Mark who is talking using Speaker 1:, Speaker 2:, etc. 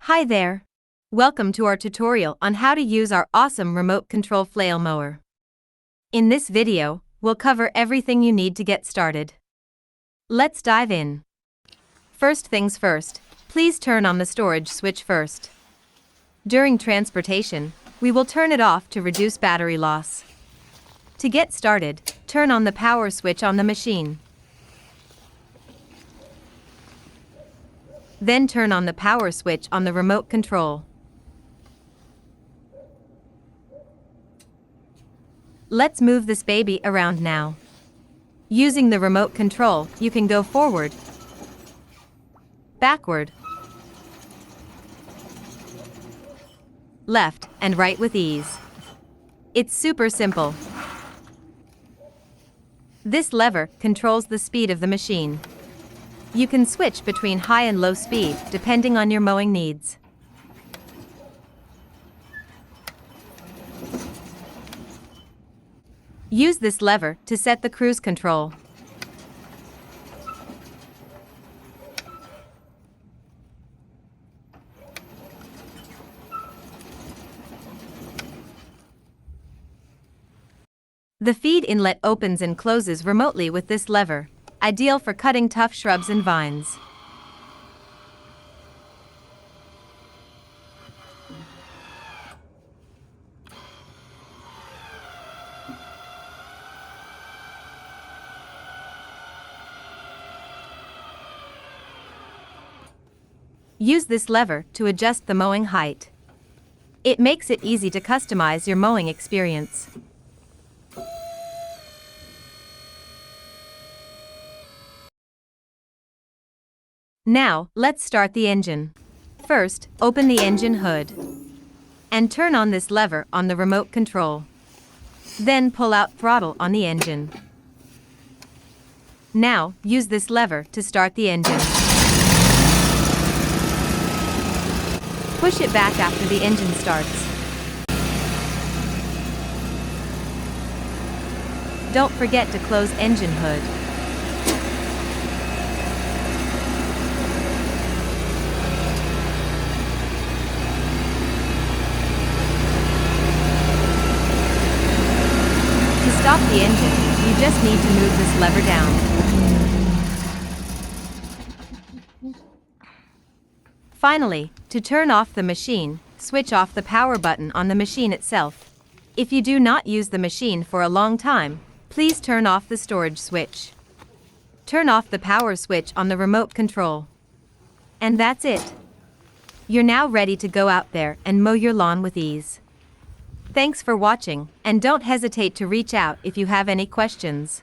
Speaker 1: Hi there. Welcome to our tutorial on how to use our awesome remote control flail mower. In this video, we'll cover everything you need to get started. Let's dive in. First things first, please turn on the storage switch first. During transportation, we will turn it off to reduce battery loss. To get started, turn on the power switch on the machine. Then turn on the power switch on the remote control. Let's move this baby around now. Using the remote control, you can go forward, backward, left, and right with ease. It's super simple. This lever controls the speed of the machine. You can switch between high and low speed depending on your mowing needs. Use this lever to set the cruise control. The feed inlet opens and closes remotely with this lever, ideal for cutting tough shrubs and vines. Use this lever to adjust the mowing height. It makes it easy to customize your mowing experience. Now, let's start the engine. First, open the engine hood and turn on this lever on the remote control. Then pull out throttle on the engine. Now, use this lever to start the engine. Push it back after the engine starts. Don't forget to close engine hood. To stop the engine, you just need to move this lever down. Finally, to turn off the machine, switch off the power button on the machine itself. If you do not use the machine for a long time, please turn off the storage switch. Turn off the power switch on the remote control. And that's it. You're now ready to go out there and mow your lawn with ease. Thanks for watching, and don't hesitate to reach out if you have any questions.